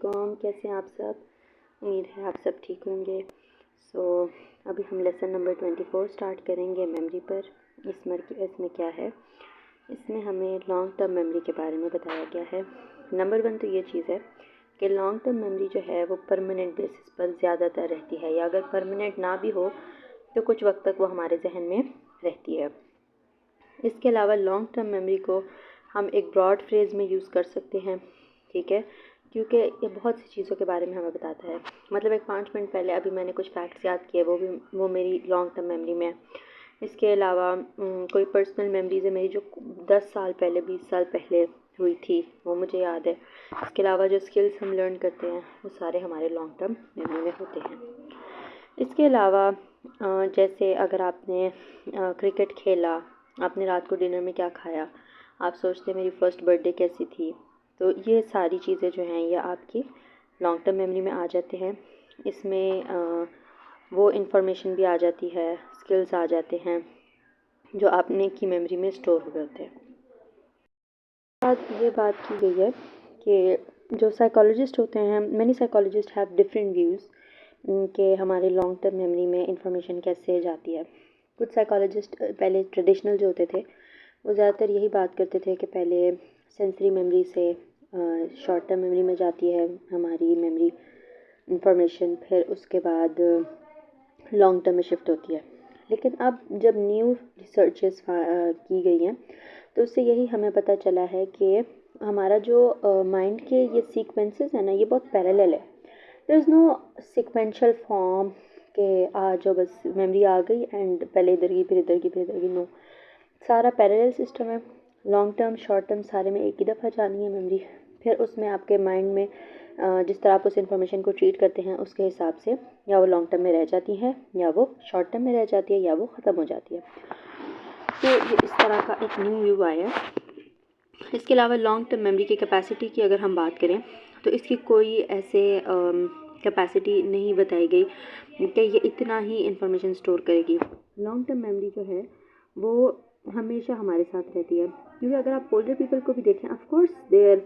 अस्सलामुअलैकुम। कैसे हैं आप सब? उम्मीद है आप सब ठीक होंगे। अभी हम लेसन नंबर 24 स्टार्ट करेंगे मेमोरी पर। इसमें क्या है, इसमें हमें लॉन्ग टर्म मेमोरी के बारे में बताया गया है। नंबर 1 तो ये चीज़ है कि लॉन्ग टर्म मेमोरी जो है वो परमानेंट बेसिस पर ज़्यादातर रहती है, या अगर परमानेंट ना भी हो तो कुछ वक्त तक वो हमारे जहन में रहती है। इसके अलावा लॉन्ग टर्म मेमोरी को हम एक ब्रॉड फ्रेज़ में यूज़ कर सकते हैं, ठीक है, क्योंकि ये बहुत सी चीज़ों के बारे में हमें बताता है। मतलब एक 5 मिनट पहले अभी मैंने कुछ फैक्ट्स याद किए, वो मेरी लॉन्ग टर्म मेमोरी में है। इसके अलावा कोई पर्सनल मेमोरीज़ है मेरी जो 10 साल पहले 20 साल पहले हुई थी, वो मुझे याद है। इसके अलावा जो स्किल्स हम लर्न करते हैं वो सारे हमारे लॉन्ग टर्म मेमोरी में होते हैं। इसके अलावा जैसे अगर आपने क्रिकेट खेला, आपने रात को डिनर में क्या खाया, आप सोचते मेरी फ़र्स्ट बर्थडे कैसी थी, तो ये सारी चीज़ें जो हैं ये आपकी लॉन्ग टर्म मेमोरी में आ जाते हैं। इसमें वो इन्फॉर्मेशन भी आ जाती है, स्किल्स आ जाते हैं जो आपने की मेमोरी में स्टोर हुए होते हैं। ये बात की गई है कि जो साइकोलॉजिस्ट होते हैं, many psychologist have different views कि हमारे लॉन्ग टर्म मेमोरी में इंफॉर्मेशन कैसे जाती है। कुछ साइकोलॉजिस्ट पहले ट्रेडिशनल जो होते थे वो ज़्यादातर यही बात करते थे कि पहले सेंसरी मेमोरी से शॉर्ट टर्म मेमोरी में जाती है हमारी मेमोरी इंफॉर्मेशन, फिर उसके बाद लॉन्ग टर्म में शिफ्ट होती है। लेकिन अब जब न्यू रिसर्चेस की गई हैं तो उससे यही हमें पता चला है कि हमारा जो माइंड के ये सीक्वेंसेस है ना, ये बहुत पैरेलल है। There is no sequential form के जो बस मेमोरी आ गई एंड पहले इधर की फिर इधर की फिर इधर की, नो, सारा पैरेलल सिस्टम है। लॉन्ग टर्म शॉर्ट टर्म सारे में एक ही दफ़ा जानी है मेमोरी, फिर उसमें आपके माइंड में जिस तरह आप उस इन्फॉर्मेशन को ट्रीट करते हैं उसके हिसाब से या वो लॉन्ग टर्म में रह जाती है या वो शॉर्ट टर्म में रह जाती है या वो ख़त्म हो जाती है। तो ये इस तरह का एक न्यू व्यू आया है। इसके अलावा लॉन्ग टर्म मेमोरी की कैपेसिटी की अगर हम बात करें तो इसकी कोई ऐसे कैपेसिटी नहीं बताई गई कि ये इतना ही इंफॉर्मेशन स्टोर करेगी। लॉन्ग टर्म मेमोरी जो है वो हमेशा हमारे साथ रहती है, क्योंकि अगर आप ओल्डर पीपल को भी देखें, ऑफ कोर्स देयर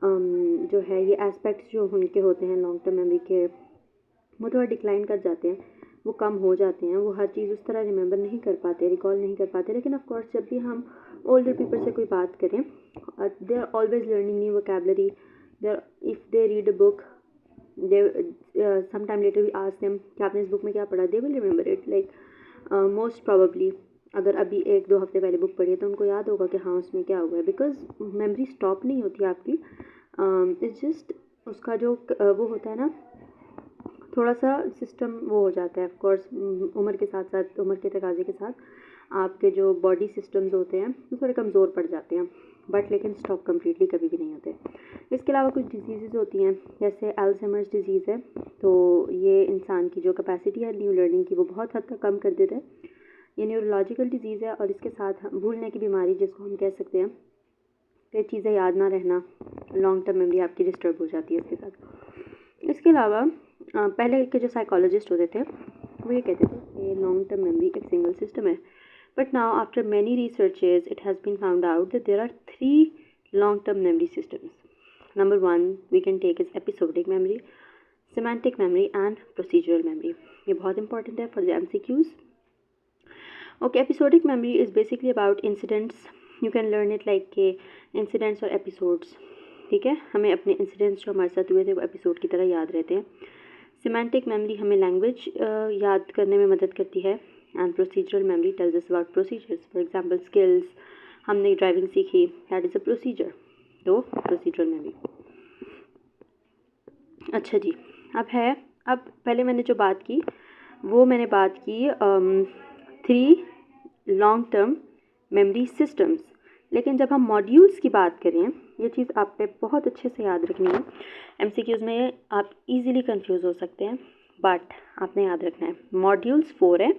जो है ये एस्पेक्ट्स जो उनके होते हैं लॉन्ग टर्म मेमोरी के, वो थोड़ा डिक्लाइन कर जाते हैं, वो कम हो जाते हैं, वो हर चीज़ उस तरह रिमेंबर नहीं कर पाते, रिकॉल नहीं कर पाते। लेकिन ऑफ कोर्स जब भी हम ओल्डर पीपल से कोई बात करें, they are always learning new vocabulary, if they read a book, they some time later we ask them कि आपने इस बुक में क्या पढ़ा, they will remember it, like most probably अगर अभी 1-2 हफ्ते पहले बुक पढ़ी है तो उनको याद होगा कि हाँ उसमें क्या हुआ है, बिकॉज मेमोरी स्टॉप नहीं होती आपकी। इट्स जस्ट उसका जो वो होता है ना, थोड़ा सा सिस्टम वो हो जाता है। ऑफ कोर्स उम्र के साथ साथ, उम्र के तकाजे के साथ आपके जो बॉडी सिस्टम्स होते हैं वो थोड़े कमज़ोर पड़ जाते हैं, बट लेकिन स्टॉप कम्प्लीटली कभी भी नहीं होते। इसके अलावा कुछ डिजीज़ होती हैं, जैसे अल्जाइमर्स डिजीज़ है, तो ये इंसान की जो कैपेसिटी है न्यू लर्निंग की वो बहुत हद तक कम कर देता है। ये न्यूरोलॉजिकल डिजीज़ है और इसके साथ भूलने की बीमारी जिसको हम कह सकते हैं कि चीज़ें याद ना रहना, लॉन्ग टर्म मेमोरी आपकी डिस्टर्ब हो जाती है इसके साथ। इसके अलावा पहले के जो साइकोलॉजिस्ट होते थे वो ये कहते थे कि लॉन्ग टर्म मेमोरी एक सिंगल सिस्टम है, but now after many researches it has been found out that there are 3 long term memory systems. Number 1 we can take is episodic memory, semantic memory and procedural memory. ये बहुत important है for the MCQs. Okay, episodic memory is basically about incidents. You can learn it like के incidents और episodes, ठीक है, हमें अपने incidents जो हमारे साथ हुए थे वो एपिसोड की तरह याद रहते हैं। सिमेंटिक मेमोरी हमें लैंग्वेज याद करने में मदद करती है, and procedural memory tells us about procedures. For example skills, हमने ड्राइविंग सीखी, दैट इज़ अ प्रोसीजर, तो प्रोसीजरल मेमोरी। अच्छा जी, अब पहले मैंने जो बात की वो मैंने बात की 3 लॉन्ग टर्म मेमोरी सिस्टम्स। लेकिन जब हम मॉड्यूल्स की बात करें, ये चीज़ आपने बहुत अच्छे से याद रखनी है। MCQs में आप इजीली कंफ्यूज हो सकते हैं, बट आपने याद रखना है मॉड्यूल्स 4 है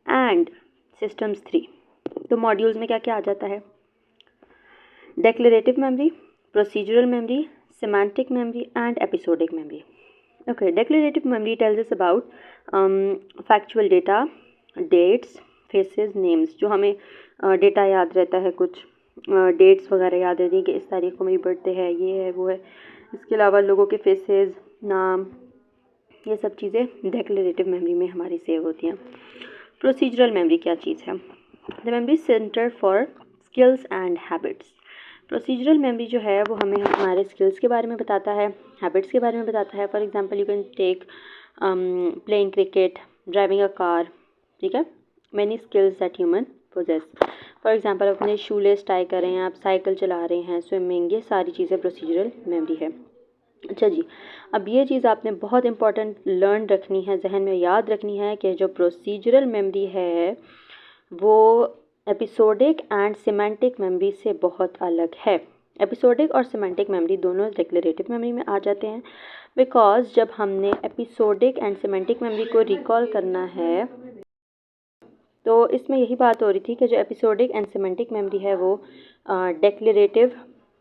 एंड सिस्टम्स 3। तो मॉड्यूल्स में क्या क्या आ जाता है? Declarative memory, procedural memory, semantic memory and episodic memory. Okay, declarative memory tells us about factual data, dates, faces, names. जो हमें डेटा याद रहता है, कुछ डेट्स वगैरह याद रहती है कि इस तारीख को मेरी बर्थडे है, ये है वो है, इसके अलावा लोगों के फेसेस, नाम, ये सब चीज़ें डिक्लेरेटिव मेमोरी में हमारी सेव होती हैं। प्रोसीजरल मेमोरी क्या चीज़ है? The memory centre for skills and habits. Procedural memory जो है वो हमें हमारे स्किल्स के बारे में बताता है, हैबिट्स के बारे में बताता है। For example you can take playing cricket, driving a car, ठीक है, many skills that human possess. For example अपने शूलेस टाई कर रहे हैं, आप साइकिल चला रहे हैं, स्विमिंग, ये सारी चीज़ें प्रोसीजरल मेमोरी है। अच्छा जी, अब ये चीज़ आपने बहुत इंपॉर्टेंट लर्न रखनी है, जहन में याद रखनी है कि जो प्रोसीजरल मेमोरी है वो एपिसोडिक एंड सिमेंटिक मेमोरी से बहुत अलग है। एपिसोडिक और सिमेंटिक मेमोरी दोनों डिक्लेरेटिव मेमोरी में आ जाते हैं, बिकॉज जब हमने एपिसोडिक एंड सिमेंटिक मेमोरी को रिकॉल करना है तो इसमें यही बात हो रही थी कि जो एपिसोडिक एंड सिमेंटिक मेमोरी है वो डिक्लेरेटिव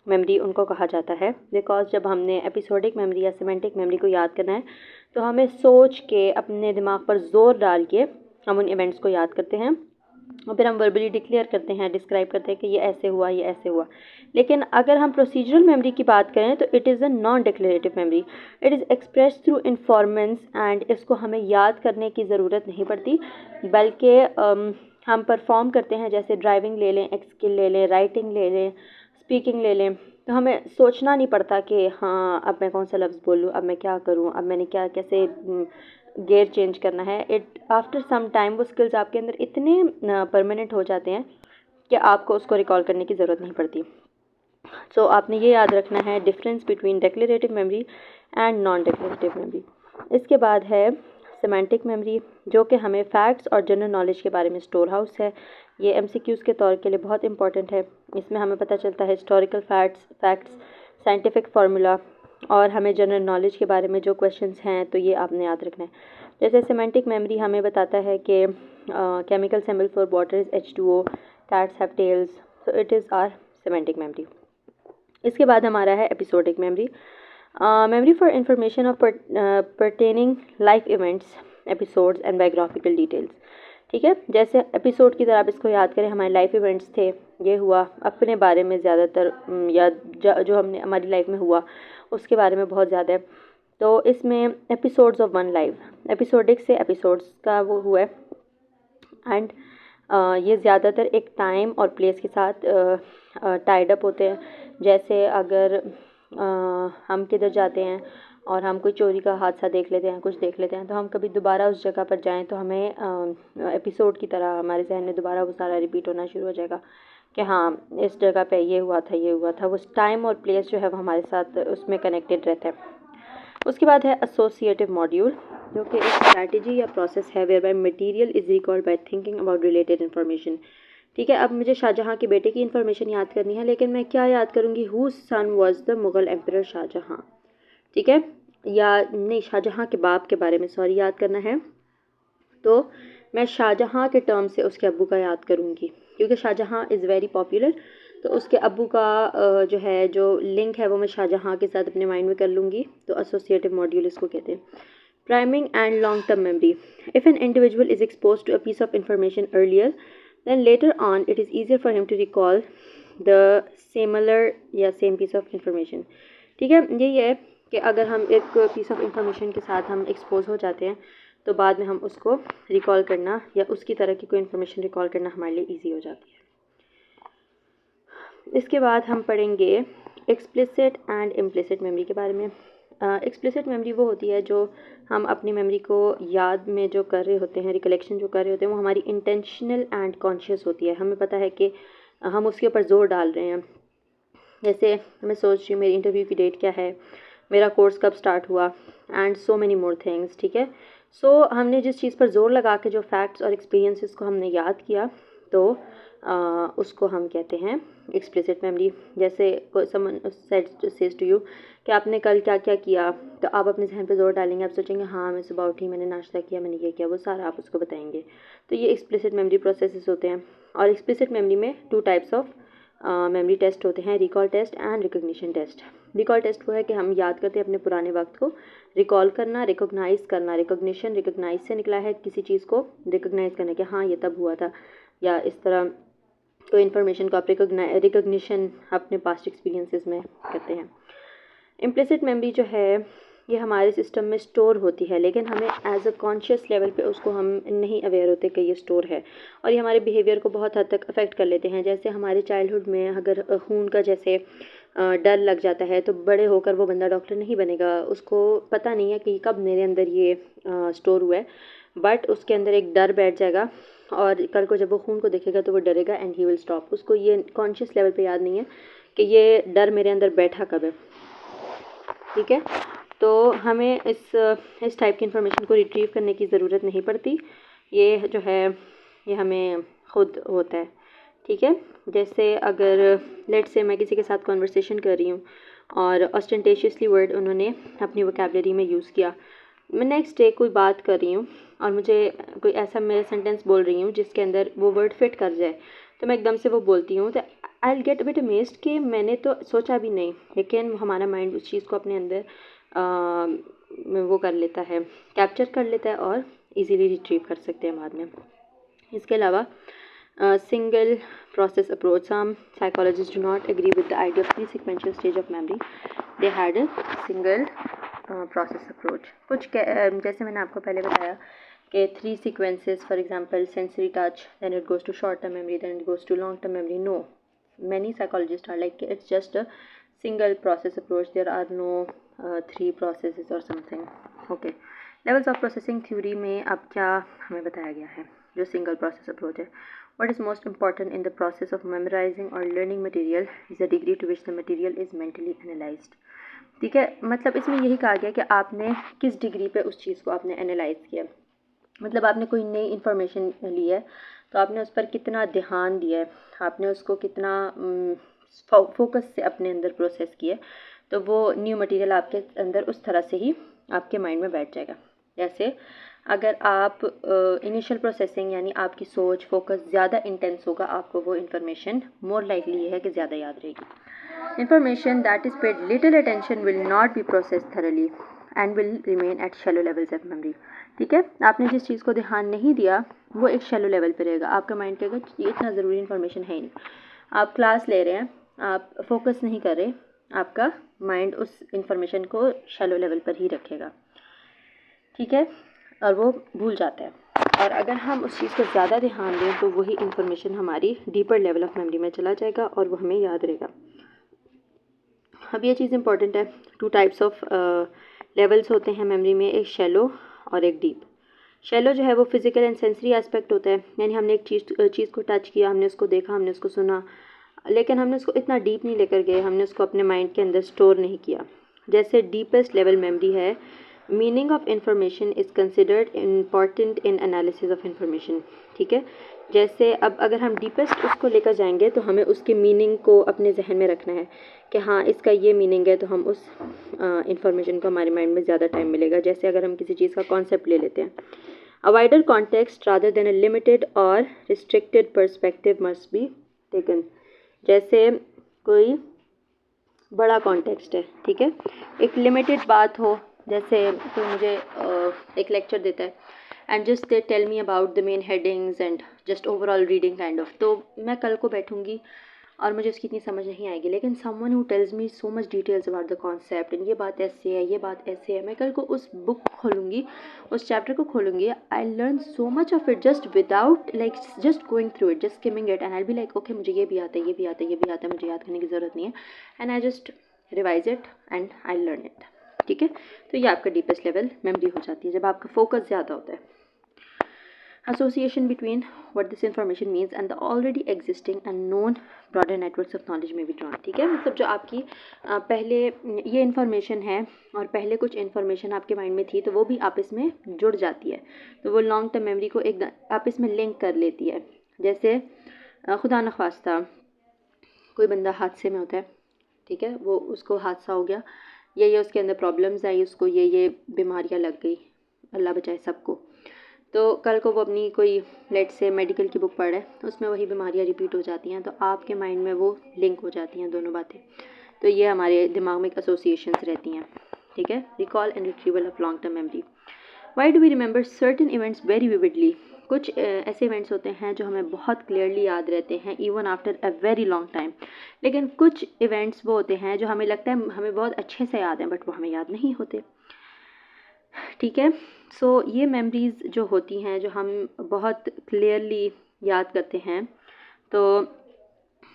मेमोरी उनको कहा जाता है, बिकॉज जब हमने एपिसोडिक मेमोरी या सिमेंटिक मेमोरी को याद करना है तो हमें सोच के अपने दिमाग पर जोर डाल के हम उन इवेंट्स को याद करते हैं और फिर हम वर्बली डिक्लेयर करते हैं, डिस्क्राइब करते हैं कि ये ऐसे हुआ, ये ऐसे हुआ। लेकिन अगर हम प्रोसीजरल मेमोरी की बात करें तो it is a non declarative memory, it is express through performance and इसको हमें याद करने की ज़रूरत नहीं पड़ती, बल्कि हम परफॉर्म करते हैं। जैसे ड्राइविंग ले लें, एक स्किल ले लें, राइटिंग ले लें, स्पीकिंग ले लें, तो हमें सोचना नहीं पड़ता कि हाँ अब मैं कौन सा लफ्ज़ बोलूँ, अब मैं क्या करूँ, अब मैंने क्या कैसे गियर चेंज करना है। इट आफ्टर सम टाइम वो स्किल्स आपके अंदर इतने परमानेंट हो जाते हैं कि आपको उसको रिकॉल करने की ज़रूरत नहीं पड़ती। सो आपने ये याद रखना है difference between declarative memory and non declarative memory. इसके बाद है सिमेंटिक मेमोरी, जो कि हमें फैक्ट्स और जनरल नॉलेज के बारे में स्टोर हाउस है। ये एमसीक्यूज़ के तौर के लिए बहुत इंपॉर्टेंट है। इसमें हमें पता चलता है हिस्टोरिकल फैक्ट्स, साइंटिफिक फार्मूला और हमें जनरल नॉलेज के बारे में जो क्वेश्चंस हैं तो ये आपने याद रखना है। जैसे सिमेंटिक मेमोरी हमें बताता है कि chemical symbol for water is H2O, cats have tails, so it is our semantic memory. इसके बाद हमारा है episodic memory, memory for information of pertaining life events, episodes and biographical details. ठीक है, जैसे एपिसोड की तरह आप इसको याद करें, हमारे लाइफ इवेंट्स थे, ये हुआ, अपने बारे में ज़्यादातर या जो हमने हमारी लाइफ में हुआ उसके बारे में बहुत ज़्यादा है। तो इसमें episodes of one life, episodic से एपिसोड्स का वो हुआ है एंड ये ज़्यादातर एक टाइम और प्लेस के साथ टाइड अप होते हैं। जैसे अगर हम किधर जाते हैं और हम कोई चोरी का हादसा देख लेते हैं, कुछ देख लेते हैं, तो हम कभी दोबारा उस जगह पर जाएं तो हमें एपिसोड की तरह हमारे जहन में दोबारा वो सारा रिपीट होना शुरू हो जाएगा कि हाँ इस जगह पे ये हुआ था, ये हुआ था। वो टाइम और प्लेस जो है वो हमारे साथ उसमें कनेक्टेड रहता है। उसके बाद है एसोसिएटिव मॉड्यूल, जो कि एक स्ट्रैटेजी या प्रोसेस है whereby material is recalled by thinking about related information. ठीक है, अब मुझे शाहजहाँ के बेटे की इन्फॉर्मेशन याद करनी है, लेकिन मैं क्या याद करूँगी, whose son was the Mughal emperor Shahjahan. ठीक है, या नहीं, शाहजहाँ के बाप के बारे में सॉरी याद करना है, तो मैं शाहजहाँ के टर्म से उसके अब्बू का याद करूँगी, क्योंकि शाहजहाँ इज़ वेरी पॉपुलर, तो उसके अब्बू का जो है जो लिंक है वो मैं शाहजहाँ के साथ अपने माइंड में कर लूँगी। तो एसोसिएटिव मॉड्यूल इसको कहते हैं। Priming and long term memory, if an individual is expose to a piece of information earlier then later on it is easier for him to recall the similar या same piece of information। ठीक है, यही है कि अगर हम एक piece of information के साथ हम expose हो जाते हैं तो बाद में हम उसको रिकॉल करना या उसकी तरह की कोई इन्फॉर्मेशन रिकॉल करना हमारे लिए ईजी हो जाती है। इसके बाद हम पढ़ेंगे एक्सप्लिसिट एंड इम्प्लिसिट मेमोरी के बारे में। एक्सप्लिसिट मेमोरी वो होती है जो हम अपनी मेमोरी को याद में जो कर रहे होते हैं, रिकलेक्शन जो कर रहे होते हैं, वो हमारी इंटेंशनल एंड कॉन्शियस होती है। हमें पता है कि हम उसके ऊपर जोर डाल रहे हैं। जैसे मैं सोच रही हूँ मेरी इंटरव्यू की डेट क्या है, मेरा कोर्स कब स्टार्ट हुआ and so many more things. ठीक है, सो हमने जिस चीज़ पर जोर लगा के जो फैक्ट्स और एक्सपीरियंसेस को हमने याद किया तो उसको हम कहते हैं एक्सप्लिसिट मेमोरी। जैसे समवन सेज टू यू कि आपने कल क्या क्या किया, तो आप अपने जहन पे जोर डालेंगे, आप सोचेंगे हाँ मैं सुबह उठी, मैंने नाश्ता किया, मैंने ये किया, वो सारा आप उसको बताएंगे। तो ये एक्सप्लिसिट मेमोरी प्रोसेसेस होते हैं। और एक्सप्लिसिट मेमोरी में 2 टाइप्स ऑफ मेमोरी टेस्ट होते हैं, recall test and recognition test. Recall test वो है कि हम याद करते हैं अपने पुराने वक्त को, रिकॉल करना, रिकॉग्नाइज करना, रिकॉग्निशन रिकॉग्नाइज से निकला है, किसी चीज़ को रिकॉग्नाइज करना कि हाँ ये तब हुआ था, या इस तरह कोई इन्फॉर्मेशन को आप रिकॉग्निशन अपने पास्ट एक्सपीरियंसेस में करते हैं। इम्प्लिसिट मेमोरी जो है ये हमारे सिस्टम में स्टोर होती है, लेकिन हमें एज अ कॉन्शियस लेवल पे उसको हम नहीं अवेयर होते कि ये स्टोर है, और ये हमारे बिहेवियर को बहुत हद तक अफेक्ट कर लेते हैं। जैसे हमारे चाइल्डहुड में अगर खून का जैसे डर लग जाता है, तो बड़े होकर वो बंदा डॉक्टर नहीं बनेगा, उसको पता नहीं है कि कब मेरे अंदर ये स्टोर हुआ है, बट उसके अंदर एक डर बैठ जाएगा, और कल को जब वो खून को देखेगा तो वो डरेगा एंड ही विल स्टॉप। उसको ये कॉन्शियस लेवल पे याद नहीं है कि ये डर मेरे अंदर बैठा कब है, ठीक है। तो हमें इस टाइप की इन्फॉर्मेशन को रिट्रीव करने की ज़रूरत नहीं पड़ती, ये जो है ये हमें खुद होता है, ठीक है। जैसे अगर लेट्स से मैं किसी के साथ कॉन्वर्सेशन कर रही हूँ और ऑस्टेंटेशियसली वर्ड उन्होंने अपनी वोकैबुलरी में यूज़ किया, मैं नेक्स्ट डे कोई बात कर रही हूँ और मुझे कोई ऐसा मेरे सेंटेंस बोल रही हूँ जिसके अंदर वो वर्ड फिट कर जाए, तो मैं एकदम से वो बोलती हूँ, तो I will get a bit amazed कि मैंने तो सोचा भी नहीं, लेकिन हमारा माइंड उस चीज़ को अपने अंदर वो कर लेता है, कैप्चर कर लेता है और इजीली रिट्रीव कर सकते हैं बाद में। इसके अलावा single process approach, some psychologists do not agree with the idea of three sequential stage of memory. They had a single process approach. कुछ जैसे मैंने आपको पहले बताया कि three sequences, for example sensory touch, then it goes to short term memory, then it goes to long term memory. No, many psychologists are like it's just a single process approach, there are no three processes or something. Okay, levels of processing theory में अब क्या हमें बताया गया है जो single process approach है। What is most important in the process of memorizing or learning material is the degree to which the material is mentally analyzed. ठीक है, मतलब इसमें यही कहा गया कि आपने किस डिग्री पे उस चीज़ को आपने एनालाइज किया, मतलब आपने कोई नई इन्फॉर्मेशन ली है तो आपने उस पर कितना ध्यान दिया है, आपने उसको कितना फोकस से अपने अंदर प्रोसेस किया, तो वो न्यू मटेरियल आपके अंदर उस तरह से ही आपके माइंड में बैठ जाएगा। जैसे अगर आप इनिशियल प्रोसेसिंग यानी आपकी सोच फोकस ज़्यादा इंटेंस होगा, आपको वो इन्फॉर्मेशन मोर लाइकली ये है कि ज़्यादा याद रहेगी। Information that is paid little attention will not be process thoroughly and will remain at shallow levels of memory. ठीक है, आपने जिस चीज़ को ध्यान नहीं दिया वो एक शैलो लेवल पे रहेगा, आपका माइंड कहेगा ये इतना ज़रूरी इन्फॉर्मेशन है ही नहीं। आप क्लास ले रहे हैं, आप फोकस नहीं कर रहे, आपका माइंड उस इन्फॉर्मेशन को शैलो लेवल पर ही रखेगा, ठीक है, और वो भूल जाता है। और अगर हम उस चीज़ को ज़्यादा ध्यान दें तो वही इन्फॉर्मेशन हमारी डीपर लेवल ऑफ मेमोरी में चला जाएगा और वो हमें याद रहेगा। अब ये चीज़ इंपॉर्टेंट है, टू टाइप्स ऑफ लेवल्स होते हैं मेमोरी में, एक शैलो और एक डीप। शैलो जो है वो फिजिकल एंड सेंसरी एस्पेक्ट होता है, यानी हमने एक चीज़ को टच किया, हमने उसको देखा, हमने उसको सुना, लेकिन हमने उसको इतना डीप नहीं लेकर गए, हमने उसको अपने माइंड के अंदर स्टोर नहीं किया। जैसे डीपेस्ट लेवल मेमोरी है, meaning of information is considered important in analysis of information. ठीक है, जैसे अब अगर हम डीपेस्ट उसको लेकर जाएंगे तो हमें उसके मीनिंग को अपने जहन में रखना है कि हाँ इसका ये मीनिंग है, तो हम उस इंफॉर्मेशन को हमारे माइंड में ज़्यादा टाइम मिलेगा। जैसे अगर हम किसी चीज़ का कॉन्सेप्ट ले लेते हैं, a wider context rather than a limited और restricted perspective must be taken. जैसे कोई बड़ा कॉन्टेक्स्ट है, ठीक है, एक लिमिटेड बात हो, जैसे कोई मुझे एक लेक्चर देता है and just they tell me about the main headings and just overall reading kind of, तो मैं कल को बैठूंगी और मुझे उसकी इतनी समझ नहीं आएगी, लेकिन someone who tells me so much details about the concept and ये बात ऐसे है, ये बात ऐसे है, मैं कल को उस बुक खोलूँगी, उस चैप्टर को खोलूँगी, I learn so much of it just without like just going through it, just skimming it, and I be like okay मुझे ये भी आता है, ये भी आता है, ये भी आता है, मुझे याद करने की ज़रूरत नहीं है, and I just revise it and I learn it. ठीक है, तो ये आपका डीपेस्ट लेवल मेमोरी हो जाती है जब आपका फोकस ज़्यादा होता है। Association between what this information means and the already existing and known broader networks of knowledge may be drawn। ठीक है, मतलब जो आपकी पहले ये इन्फॉर्मेशन है और पहले कुछ इन्फॉर्मेशन आपके माइंड में थी तो वो भी आपस में जुड़ जाती है, तो वो लॉन्ग टर्म मेमोरी को एक आपस में लिंक कर लेती है। जैसे खुदा न ख्वास्ता कोई बंदा हादसे में होता है, ठीक है, वो उसको हादसा हो गया, ये उसके अंदर प्रॉब्लम्स आई, उसको ये बीमारियाँ लग गई, अल्लाह बचाए सबको, तो कल को वो अपनी कोई लेट से मेडिकल की बुक पढ़ रहा है, उसमें वही बीमारियाँ रिपीट हो जाती हैं, तो आपके माइंड में वो लिंक हो जाती हैं दोनों बातें, तो ये हमारे दिमाग में एक एसोसिएशंस रहती हैं। ठीक है, recall and retrieval of long term memory. Why do we remember certain events very vividly? कुछ ऐसे इवेंट्स होते हैं जो हमें बहुत क्लियरली याद रहते हैं even after a very long time, लेकिन कुछ इवेंट्स वो होते हैं जो हमें लगता है हमें बहुत अच्छे से याद हैं बट वो हमें याद नहीं होते। ठीक है, सो ये मेमोरीज़ जो होती हैं जो हम बहुत क्लियरली याद करते हैं, तो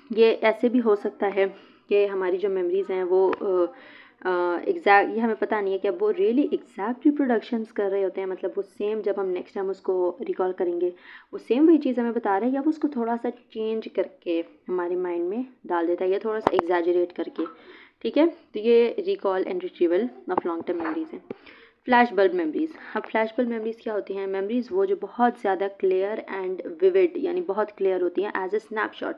ये ऐसे भी हो सकता है कि हमारी जो मेमोरीज़ हैं वो एग्जैक्ट, ये हमें पता नहीं है कि अब वो रियली एग्जैक्ट रिप्रोडक्शंस कर रहे होते हैं, मतलब वो सेम जब हम नेक्स्ट टाइम उसको रिकॉल करेंगे वो सेम वही चीज़ हमें बता रहे हैं, या वो उसको थोड़ा सा चेंज करके हमारे माइंड में डाल देता है या थोड़ा सा एग्जैजरेट करके। ठीक है, तो ये recall and retrieval of long term memories हैं। Flash bulb memories. अब फ्लैश बल्ब मेमोरीज़ क्या होती हैं? मेमोरीज़ वो जो बहुत ज़्यादा क्लियर एंड विविड यानी बहुत क्लियर होती हैं एज ए स्नैपशॉट,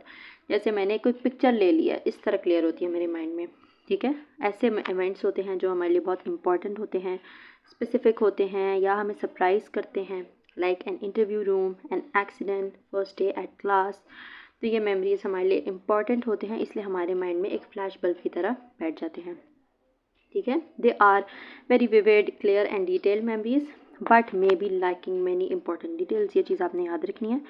जैसे मैंने कोई पिक्चर ले लिया इस तरह क्लियर होती है मेरे माइंड में। ठीक है, ऐसे इवेंट्स होते हैं जो हमारे लिए बहुत इंपॉर्टेंट होते हैं, स्पेसिफिक होते हैं या हमें सरप्राइज़ करते हैं, like an interview room, an accident, first day at class. तो ये मेमोरीज़ हमारे लिए इंपॉर्टेंट होते हैं, इसलिए हमारे माइंड में एक फ्लैश बल्ब की तरह बैठ जाते हैं। ठीक है, they are very vivid, clear and detailed memories but may be lacking many important details. ये चीज़ आपने याद रखनी है।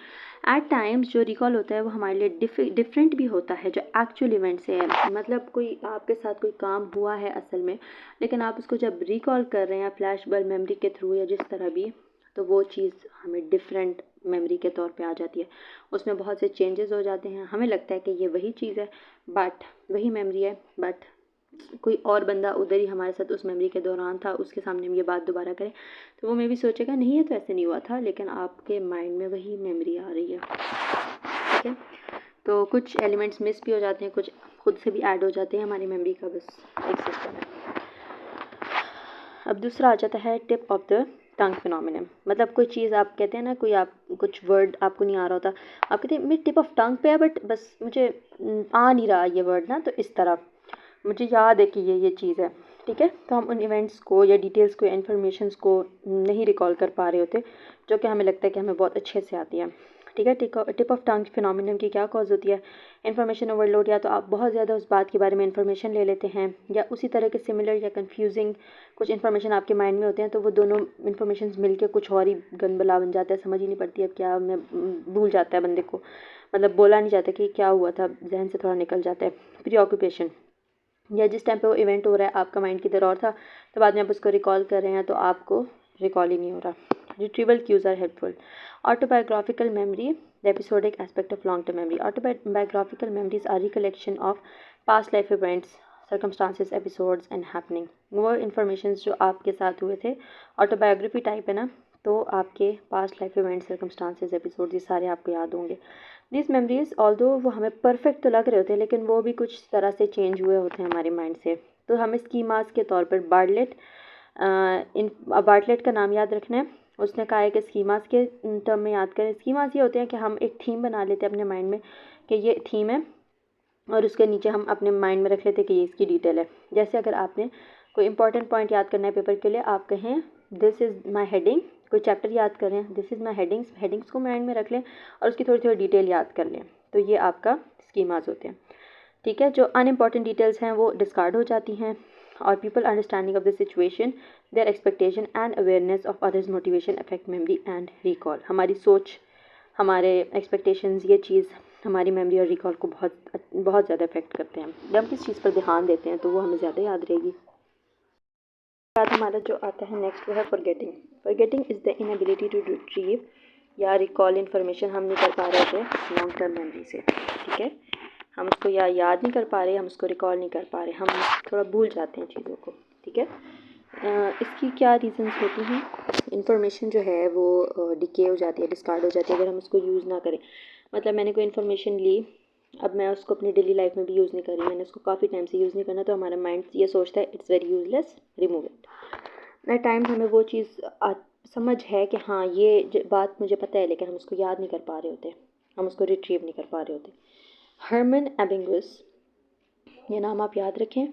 एट टाइम्स जो रिकॉल होता है वो हमारे लिए डिफरेंट भी होता है जो एक्चुअल इवेंट से है, मतलब कोई आपके साथ कोई काम हुआ है असल में, लेकिन आप उसको जब रिकॉल कर रहे हैं फ्लैश बल्ब मेमोरी के थ्रू या जिस तरह भी, तो वो चीज़ हमें डिफरेंट मेमोरी के तौर पे आ जाती है, उसमें बहुत से चेंजेस हो जाते हैं, हमें लगता है कि ये वही चीज़ है बट वही मेमोरी है, बट कोई और बंदा उधर ही हमारे साथ उस मेमोरी के दौरान था, उसके सामने हम ये बात दोबारा करें तो वो मे भी सोचेगा नहीं है तो ऐसे नहीं हुआ था, लेकिन आपके माइंड में वही मेमोरी आ रही है। ठीक है, तो कुछ एलिमेंट्स मिस भी हो जाते हैं, कुछ खुद से भी ऐड हो जाते हैं हमारी मेमोरी का, बस एक सिस्टम है। अब दूसरा आ जाता है tip of the tongue phenomenon. मतलब कोई चीज़ आप कहते हैं ना, कोई आप कुछ वर्ड आपको नहीं आ रहा होता, आप कहते हैं मेरे टिप ऑफ टंग पे है बट बस मुझे आ नहीं रहा ये वर्ड ना, तो इस तरह मुझे याद है कि ये चीज़ है। ठीक है, तो हम उन इवेंट्स को या डिटेल्स को या इन्फॉर्मेशंस को नहीं रिकॉल कर पा रहे होते जो कि हमें लगता है कि हमें बहुत अच्छे से आती है। ठीक है, टिप ऑफ टंग फिनोमिनन की क्या कॉज होती है? इन्फॉर्मेशन ओवरलोड, या तो आप बहुत ज़्यादा उस बात के बारे में इन्फॉर्मेशन ले लेते हैं, या उसी तरह के सिमिलर या कन्फ्यूजिंग कुछ इन्फॉर्मेशन आपके माइंड में होते हैं, तो वो दोनों इन्फॉर्मेशन मिलकर कुछ और ही गनबला बन जाता है, समझ ही नहीं पड़ती अब क्या, मैं भूल जाता है बंदे को, मतलब बोला नहीं जाता कि क्या हुआ था, जहन से थोड़ा निकल जाता है। प्रीऑक्यूपेशन, या जिस टाइम पे वो इवेंट हो रहा है आपका माइंड किधर और था, तो बाद में आप उसको रिकॉल कर रहे हैं तो आपको रिकॉल ही नहीं हो रहा। Retrieval cues are helpful. Autobiographical memory, the episodic aspect of long term memory. Autobiographical memories are recollection of past life events, circumstances, episodes and happening. वो इन्फॉर्मेशन जो आपके साथ हुए थे, ऑटोबायोग्राफी टाइप है ना, तो आपके past life events, circumstances, episodes, ये सारे आपको याद होंगे। दिस मेमोरीज ऑल्दो वो हमें परफेक्ट तो लग रहे होते हैं, लेकिन वो भी कुछ तरह से चेंज हुए होते हैं हमारे माइंड से। तो हमें स्कीमास के तौर पर बार्टलेट का नाम याद रखना है। उसने कहा है कि स्कीमास के टर्म में याद करें। स्कीमास ये होते हैं कि हम एक थीम बना लेते हैं अपने माइंड में कि ये थीम है, और उसके नीचे हम अपने माइंड में रख लेते हैं कि ये इसकी डिटेल है। जैसे अगर आपने कोई इंपॉर्टेंट पॉइंट याद करना है पेपर के लिए, आप कहें दिस इज़ माई हेडिंग, कोई चैप्टर याद कर रहे हैं, दिस इज़ माई हेडिंग्स को माइंड में रख लें और उसकी थोड़ी थोड़ी डिटेल याद कर लें, तो ये आपका स्कीमास होते हैं। ठीक है, जो अनइम्पॉर्टेंट डिटेल्स हैं वो डिस्कार्ड हो जाती हैं, और people understanding of the situation, their expectation and awareness of others motivation affect memory and recall. हमारी सोच, हमारे एक्सपेक्टेशंस, ये चीज़ हमारी मेमोरी और रिकॉल को बहुत बहुत ज़्यादा अफेक्ट करते हैं। जब हम किस चीज़ पर ध्यान देते हैं तो वो हमें ज़्यादा याद रहेगी। बाद हमारा जो आता है नेक्स्ट, वो है forgetting. Forgetting is the inability to retrieve या रिकॉल इन्फॉर्मेशन हम नहीं कर पा रहे थे लॉन्ग टर्म मेमोरी से। ठीक है, हम उसको या याद नहीं कर पा रहे, हम उसको रिकॉल नहीं कर पा रहे, हम थोड़ा भूल जाते हैं चीज़ों को। ठीक है, इसकी क्या रीज़न्स होती हैं? इन्फॉर्मेशन जो है वो डिके हो जाती है, डिस्कार्ड हो जाती है अगर हम उसको यूज़ ना करें। मतलब मैंने कोई इन्फॉर्मेशन ली, अब मैं उसको अपनी डेली लाइफ में भी यूज़ नहीं कर रही, मैंने उसको काफ़ी टाइम से यूज़ नहीं करना, तो हमारा माइंड ये सोचता है it's very useless, remove it. At times हमें वो चीज़ समझ है कि हाँ ये बात मुझे पता है, लेकिन हम उसको याद नहीं कर पा रहे होते, हम उसको रिट्रीव नहीं कर पा रहे होते। हर्मन एबिंगस, ये नाम आप याद रखें।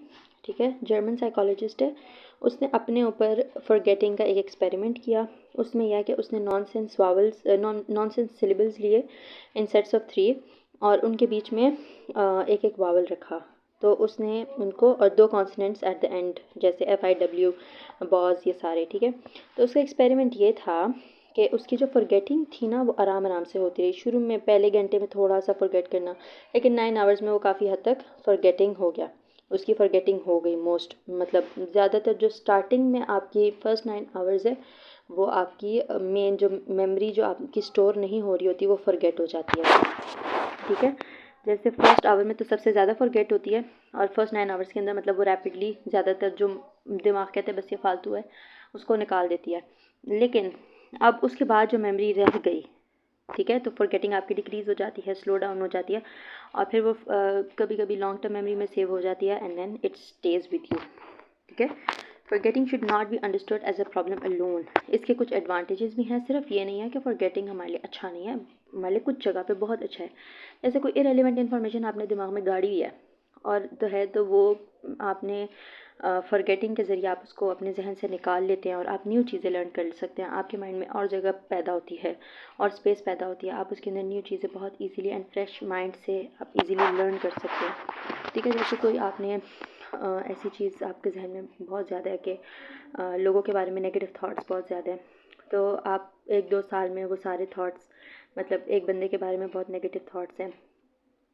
ठीक है, जर्मन साइकोलॉजिस्ट है। उसने अपने ऊपर फॉरगेटिंग का एक एक्सपेरिमेंट किया। उसमें यह है कि उसने नॉनसेंस सिलेबल्स लिए इन सेट्स ऑफ 3, और उनके बीच में एक एक वावल रखा। तो उसने उनको, और 2 कॉन्सोनेंट्स एट द एंड जैसे FIW, बॉज, ये सारे, ठीक है। तो उसका एक्सपेरिमेंट ये था कि उसकी जो फॉरगेटिंग थी ना वो आराम आराम से होती रही। शुरू में पहले घंटे में थोड़ा सा फॉरगेट करना, लेकिन 9 आवर्स में वो काफ़ी हद तक फॉरगेटिंग हो गया, उसकी फॉरगेटिंग हो गई मोस्ट, मतलब ज़्यादातर जो स्टार्टिंग में आपकी फ़र्स्ट 9 आवर्स है वो आपकी मेन जो मेमोरी जो आपकी स्टोर नहीं हो रही होती वो फॉरगेट हो जाती है, ठीक है। जैसे फर्स्ट आवर में तो सबसे ज़्यादा फॉरगेट होती है, और फर्स्ट 9 आवर्स के अंदर मतलब वो रैपिडली ज़्यादातर जो दिमाग कहते हैं बस ये फालतू है उसको निकाल देती है। लेकिन अब उसके बाद जो मेमोरी रह गई, ठीक है, तो फॉरगेटिंग आपकी डिक्रीज़ हो जाती है, स्लो डाउन हो जाती है, और फिर वो कभी कभी लॉन्ग टर्म मेमोरी में सेव हो जाती है, and then it stays with you, ठीक है। Forgetting should not be understood as a problem alone. इसके कुछ एडवांटेजेस भी हैं, सिर्फ ये नहीं है कि फॉरगेटिंग हमारे लिए अच्छा नहीं है, हमारे लिए कुछ जगह पे बहुत अच्छा है। जैसे कोई इरेलीवेंट इन्फॉर्मेशन आपने दिमाग में गाड़ी है और तो है, तो वो आपने फॉरगेटिंग के ज़रिए आप उसको अपने जहन से निकाल लेते हैं और आप न्यू चीज़ें लर्न कर सकते हैं। आपके माइंड में और जगह पैदा होती है और स्पेस पैदा होती है, आप उसके अंदर न्यू चीज़ें बहुत इजीली एंड फ्रेश माइंड से आप इजीली लर्न कर सकते हैं, ठीक है। जैसे कोई आपने ऐसी चीज़ आपके जहन में बहुत ज़्यादा है कि लोगों के बारे में नेगेटिव थाट्स बहुत ज़्यादा हैं, तो आप 1-2 साल में वो सारे थाट्स, मतलब एक बंदे के बारे में बहुत नेगेटिव थाट्स हैं,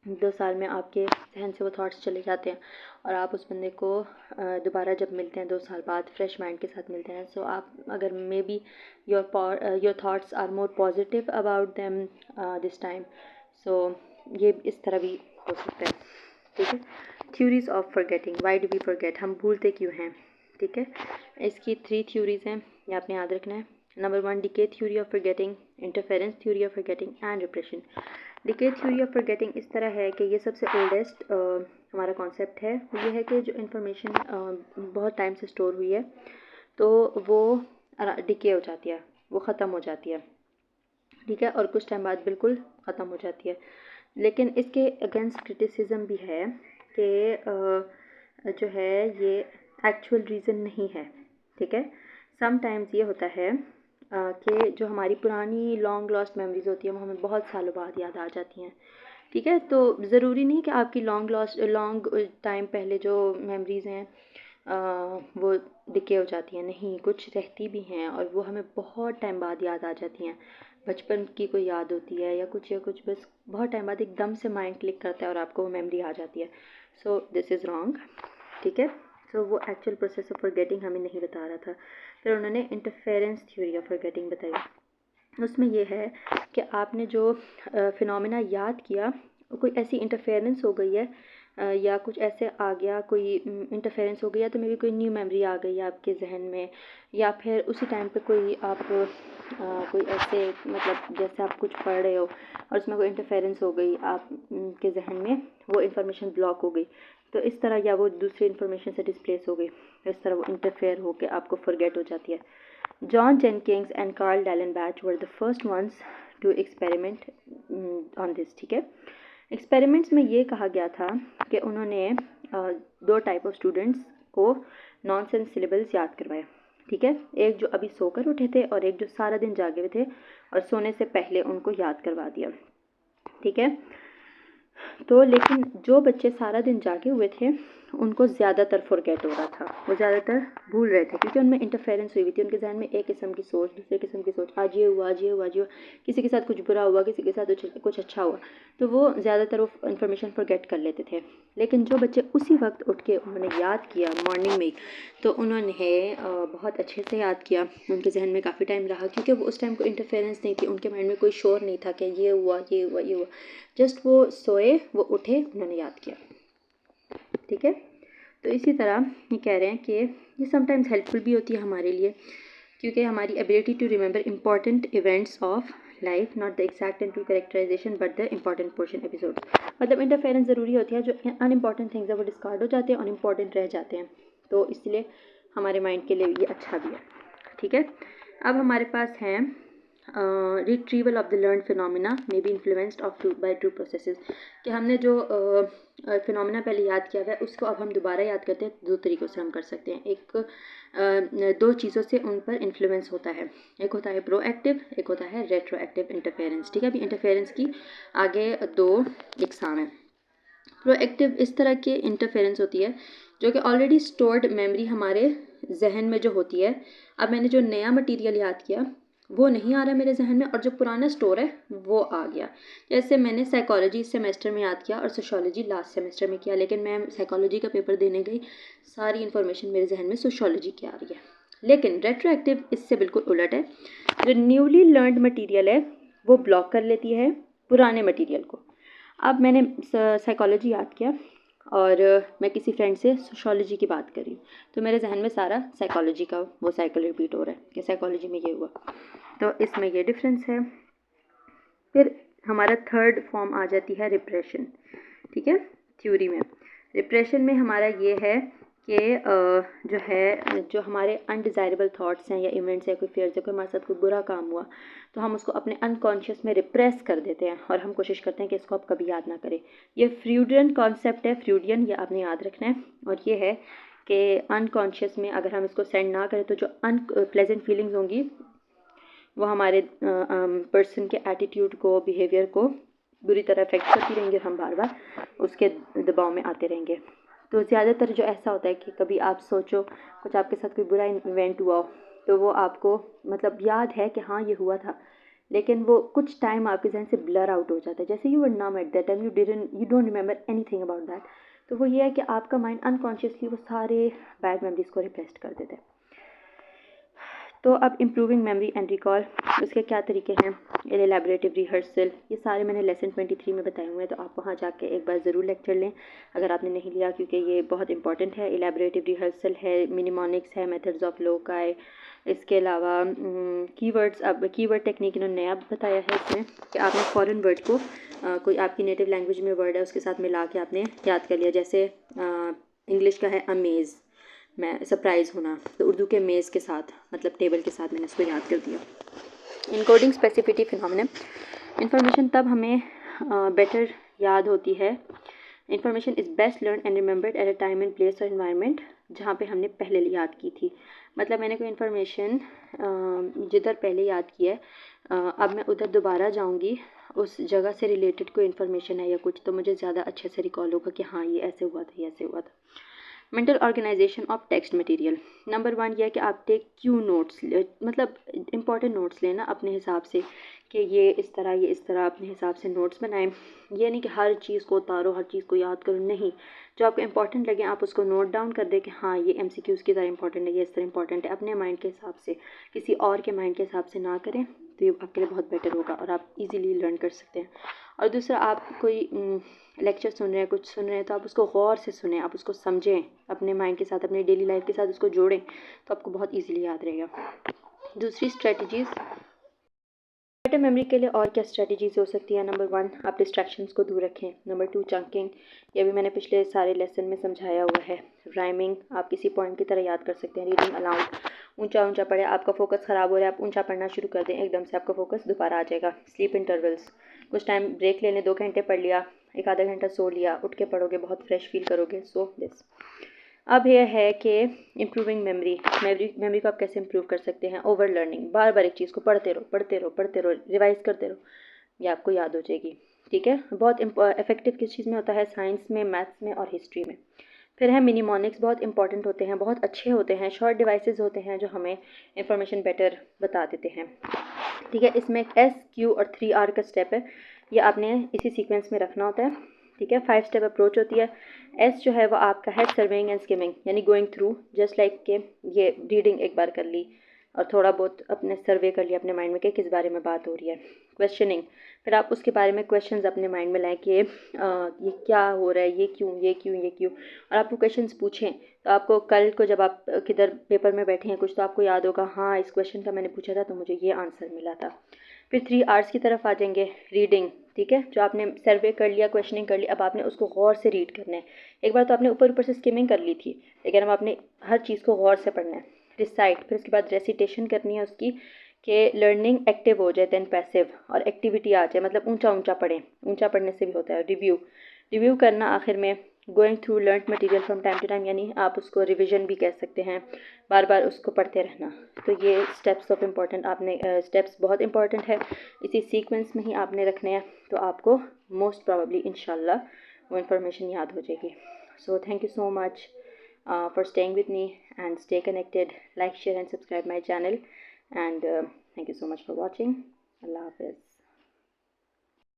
2 साल में आपके जहन से वो थाट्स चले जाते हैं, और आप उस बंदे को दोबारा जब मिलते हैं 2 साल बाद फ्रेश माइंड के साथ मिलते हैं, सो आप अगर may be your thoughts are more positive about them this time, so ये इस तरह भी हो सकता है, ठीक है। Theories of forgetting, why do we forget, हम भूलते क्यों हैं, ठीक है। इसकी 3 थ्योरीज हैं, ये आपने याद रखना है। Number 1 decay theory of forgetting, interference theory of forgetting and repression. Decay theory of forgetting इस तरह है कि ये सबसे ओल्डेस्ट हमारा कॉन्सेप्ट है। ये है कि जो इन्फॉर्मेशन बहुत टाइम से स्टोर हुई है तो वो डिके हो जाती है, वो ख़त्म हो जाती है, ठीक है, और कुछ टाइम बाद बिल्कुल ख़त्म हो जाती है। लेकिन इसके अगेंस्ट क्रिटिसिज्म भी है कि जो है ये एक्चुअल रीज़न नहीं है, ठीक है। समटाइम्स ये होता है कि जो हमारी पुरानी लॉन्ग लॉस्ट मेमोरीज होती हैं वो हमें बहुत सालों बाद याद आ जाती हैं, ठीक है। तो ज़रूरी नहीं कि आपकी लॉन्ग टाइम पहले जो मेमोरीज़ हैं वो डिके हो जाती हैं, नहीं, कुछ रहती भी हैं और वो हमें बहुत टाइम बाद याद आ जाती हैं। बचपन की कोई याद होती है या कुछ बस बहुत टाइम बाद एकदम से माइंड क्लिक करता है और आपको वो मेमोरी आ जाती है। सो दिस इज़ रॉन्ग, ठीक है। सो वो एक्चुअल प्रोसेस ऑफ फॉरगेटिंग हमें नहीं बता रहा था। फिर उन्होंने इंटरफेरेंस थ्योरी ऑफ फॉरगेटिंग बताई। उसमें ये है कि आपने जो फिनोमेना याद किया कोई ऐसी इंटरफेरेंस हो गई है या कुछ ऐसे आ गया, कोई इंटरफेरेंस हो गया, तो मे बी कोई न्यू मेमोरी आ गई है आपके जहन में, या फिर उसी टाइम पे कोई आप कोई ऐसे, मतलब जैसे आप कुछ पढ़ रहे हो और उसमें कोई इंटरफेरेंस हो गई आप के जहन में, वो इन्फॉर्मेशन ब्लॉक हो गई, तो इस तरह, या वो दूसरी इन्फॉर्मेशन से डिस्प्लेस हो गई, तो इस तरह वो इंटरफेयर होकर आपको फॉरगेट हो जाती है। John Jenkins and Karl Dallenbach were the first ones to experiment on this, ठीक है। एक्सपेरिमेंट्स में ये कहा गया था कि उन्होंने 2 टाइप ऑफ स्टूडेंट्स को नॉनसेंस सिलेबल्स याद करवाए, ठीक है। एक जो अभी सोकर उठे थे और एक जो सारा दिन जागे हुए थे और सोने से पहले उनको याद करवा दिया, ठीक है। तो लेकिन जो बच्चे सारा दिन जागे हुए थे उनको ज़्यादातर फॉरगेट हो रहा था, वो ज़्यादातर भूल रहे थे, क्योंकि उनमें इंटरफेरेंस हुई थी, उनके जहन में एक किस्म की सोच, दूसरे किस्म की सोच, आज ये हुआ, आज ये हुआ, आज ये हुआ, किसी के साथ कुछ बुरा हुआ, किसी के साथ कुछ अच्छा हुआ, तो वो ज़्यादातर वो इन्फॉर्मेशन फॉरगेट कर लेते थे। लेकिन जो बच्चे उसी वक्त उठ के उन्होंने याद किया मॉर्निंग में, तो उन्होंने बहुत अच्छे से याद किया, उनके जहन में काफ़ी टाइम रहा, क्योंकि वो उस टाइम कोई इंटरफेरेंस नहीं थी, उनके माइंड में कोई शोर नहीं था कि ये हुआ, ये हुआ, ये हुआ, जस्ट वो सोए, वो उठे, उन्होंने याद किया, ठीक है। तो इसी तरह ये कह रहे हैं कि ये समटाइम्स हेल्पफुल भी होती है हमारे लिए, क्योंकि हमारी ability to remember important events of life, not the exact and true characterization but the important portion episode. मतलब इंटरफेरेंस ज़रूरी होती है, जो अनइम्पॉर्टेंट थिंग्स है वो डिस्कार्ड हो जाते हैं और इम्पॉर्टेंट रह जाते हैं, तो इसलिए हमारे माइंड के लिए ये अच्छा भी है, ठीक है। अब हमारे पास हैं retrieval of the learn phenomena may be influenced of by two processes, कि हमने जो फिनोमिना पहले याद किया हुआ है उसको अब हम दोबारा याद करते हैं, 2 तरीक़ों से हम कर सकते हैं। एक 2 चीज़ों से उन पर इन्फ्लुएंस होता है, एक होता है प्रोएक्टिव, एक होता है रेट्रोएक्टिव इंटरफेरेंस, ठीक है। अभी इंटरफेरेंस की आगे 2 इकसाम हैं। प्रोएक्टिव इस तरह की इंटरफेरेंस होती है जो कि ऑलरेडी स्टोर्ड मेमोरी हमारे जहन में जो होती है, अब मैंने जो नया मटेरियल याद किया वो नहीं आ रहा मेरे जहन में, और जो पुराना स्टोर है वो आ गया। जैसे मैंने साइकोलॉजी इस सेमेस्टर में याद किया और सोशियोलॉजी लास्ट सेमेस्टर में किया, लेकिन मैं साइकोलॉजी का पेपर देने गई, सारी इन्फॉर्मेशन मेरे जहन में सोशियोलॉजी की आ रही है। लेकिन रेट्रोएक्टिव इससे बिल्कुल उलट है, जो न्यूली लर्नड मटीरियल है वो ब्लॉक कर लेती है पुराने मटीरियल को। अब मैंने साइकोलॉजी याद किया और मैं किसी फ्रेंड से सोशियोलॉजी की बात करी, तो मेरे जहन में सारा साइकोलॉजी का वो साइकिल रिपीट हो रहा है कि साइकोलॉजी में ये हुआ, तो इसमें ये डिफरेंस है। फिर हमारा थर्ड फॉर्म आ जाती है रिप्रेशन। ठीक है, थ्योरी में रिप्रेशन में हमारा ये है कि जो हमारे अनडिज़ायरेबल थॉट्स हैं या इवेंट्स है, कोई फेयर से कोई हमारे साथ कोई बुरा काम हुआ तो हम उसको अपने अनकॉन्शियस में रिप्रेस कर देते हैं और हम कोशिश करते हैं कि इसको आप कभी याद ना करें। ये फ्रूडियन कॉन्सेप्ट है, फ्रूडियन, ये आपने याद रखना है। और ये है कि अनकॉन्शियस में अगर हम इसको सेंड ना करें तो जो अनप्लेजेंट फीलिंग्स होंगी वो हमारे पर्सन के एटीट्यूड को, बिहेवियर को बुरी तरह अफेक्ट करती रहेंगी और हम बार बार उसके दबाव में आते रहेंगे। तो ज़्यादातर जो ऐसा होता है कि कभी आप सोचो कुछ आपके साथ कोई बुरा इवेंट हुआ हो तो वो आपको मतलब याद है कि हाँ ये हुआ था, लेकिन वो कुछ टाइम आपके जहन से ब्लर आउट हो जाता है, जैसे you were numb at that time, you don't remember anything about that. तो वो ये है कि आपका माइंड अनकॉन्शियसली वो सारे बैड मेमोरीज को रिप्रेस कर देता है। तो अब इम्प्रूविंग मेमोरी एंड रिकॉल, उसके क्या तरीके हैं, एलेबरेटिव रिहर्सल, ये सारे मैंने लेसन 23 में बताए हुए हैं, तो आप वहाँ जाके एक बार ज़रूर लेक्चर लें अगर आपने नहीं लिया, क्योंकि ये बहुत इंपॉर्टेंट है। एलेबरेटिव रिहर्सल है, मिनिमोनिक्स है, मेथड्स ऑफ लोकाई, इसके अलावा कीवर्ड्स। अब कीवर्ड टेक्निक इन्होंने नया बताया है इसमें कि आपने फॉरेन वर्ड को कोई आपकी नेटिव लैंग्वेज में वर्ड है उसके साथ मिला के आपने याद कर लिया। जैसे इंग्लिश का है अमेज़, मैं सरप्राइज़ होना, तो उर्दू के मेज़ के साथ मतलब टेबल के साथ मैंने उसको याद कर दिया। इनकोडिंग स्पेसिफिटी फिनोमेना, इन्फॉर्मेशन तब हमें बेटर याद होती है। Information is best learn and remembered at a time and place और इन्वायरमेंट जहाँ पे हमने पहले याद की थी। मतलब मैंने कोई इन्फॉर्मेशन जिधर पहले याद की है, अब मैं उधर दोबारा जाऊँगी, उस जगह से रिलेटेड कोई इन्फॉर्मेशन है या कुछ, तो मुझे ज़्यादा अच्छे से रिकॉल होगा कि हाँ ये ऐसे हुआ था, ये ऐसे हुआ था। Mental organization of text material, number 1 यह है कि आप टेक क्यू नोट्स, मतलब इंपॉर्टेंट नोट्स लेना अपने हिसाब से कि ये इस तरह अपने हिसाब से नोट्स बनाएं। ये नहीं कि हर चीज़ को उतारो, हर चीज़ को याद करो, नहीं, जो आपको इंपॉर्टेंट लगे आप उसको नोट डाउन कर दें कि हाँ ये MCQs की तरह इंपॉर्टेंट है, ये इस तरह इंपॉर्टेंट है। अपने माइंड के हिसाब से, किसी और के माइंड के हिसाब से ना करें, तो ये आपके लिए बहुत बेटर होगा और आप इजीली लर्न कर सकते हैं। और दूसरा, आप कोई लेक्चर सुन रहे हैं, कुछ सुन रहे हैं, तो आप उसको गौर से सुनें, आप उसको समझें, अपने माइंड के साथ, अपनी डेली लाइफ के साथ उसको जोड़ें, तो आपको बहुत इजीली याद रहेगा। दूसरी स्ट्रेटजीज़, बेटर मेमोरी के लिए और क्या स्ट्रेटजीज़ हो सकती है। नंबर 1, आप डिस्ट्रैक्शंस को दूर रखें। नंबर 2, चंकिंग, ये भी मैंने पिछले सारे लेसन में समझाया हुआ है। राइमिंग, आप किसी पॉइंट की तरह याद कर सकते हैं। रीडिंग अलाउड, ऊंचा ऊंचा पढ़े, आपका फोकस ख़राब हो रहा है, आप ऊंचा पढ़ना शुरू कर दें, एकदम से आपका फोकस दोबारा आ जाएगा। स्लीप इंटरवल्स, कुछ टाइम ब्रेक ले लें, 2 घंटे पढ़ लिया, एक आधा घंटा सो लिया, उठ के पढ़ोगे, बहुत फ्रेश फील करोगे। So this. अब यह है कि इम्प्रूविंग मेमोरी को आप कैसे इम्प्रूव कर सकते हैं। ओवर लर्निंग, बार बार एक चीज़ को पढ़ते रहो, रिवाइज करते रहो, ये आपको याद हो जाएगी। ठीक है, बहुत इफेक्टिव किस चीज़ में होता है, साइंस में, मैथ्स में और हिस्ट्री में। फिर है मिनीमोनिक्स, बहुत इंपॉर्टेंट होते हैं, बहुत अच्छे होते हैं, शॉर्ट डिवाइसेस होते हैं जो हमें इंफॉर्मेशन बेटर बता देते हैं। ठीक है, इसमें SQ और 3R का स्टेप है, ये आपने इसी सीक्वेंस में रखना होता है। ठीक है, 5 स्टेप अप्रोच होती है। S जो है वो आपका है सर्विंग एंड स्किमिंग, यानी गोइंग थ्रू, जस्ट लाइक के ये रीडिंग एक बार कर ली और थोड़ा बहुत अपने सर्वे कर लिया अपने माइंड में कि किस बारे में बात हो रही है। क्वेश्चनिंग, फिर आप उसके बारे में क्वेश्चंस अपने माइंड में लाएं कि ये क्या हो रहा है, ये क्यों, और आपको क्वेश्चंस पूछें तो आपको कल को जब आप किधर पेपर में बैठे हैं कुछ, तो आपको याद होगा हाँ इस क्वेश्चन का मैंने पूछा था तो मुझे ये आंसर मिला था। फिर 3Rs की तरफ आ जाएंगे। रीडिंग, ठीक है, जो आपने सर्वे कर लिया, क्वेश्चनिंग कर ली, अब आपने उसको गौर से रीड करना है। एक बार तो आपने ऊपर से स्किमिंग कर ली थी, लेकिन अब आपने हर चीज़ को गौर से पढ़ना है। रिसाइट, फिर उसके बाद रेसिटेशन करनी है उसकी कि लर्निंग एक्टिव हो जाए, देन पैसिव, और एक्टिविटी आ जाए, मतलब ऊंचा पढ़ें, ऊंचा पढ़ने से भी होता है। रिव्यू करना आखिर में। Going through learn material from time to time, यानी आप उसको रिविजन भी कह सकते हैं, बार बार उसको पढ़ते रहना। तो ये स्टेप्स ऑफ इम्पॉर्टेंट आपने स्टेप्स बहुत इंपॉर्टेंट है, इसी सीक्वेंस में ही आपने रखने हैं, तो आपको मोस्ट प्रॉबली इंशाल्लाह वो इन्फॉर्मेशन याद हो जाएगी। So thank you so much for staying with me, and stay connected. Like, share and subscribe my channel, and thank you so much for watching. Allah Hafiz.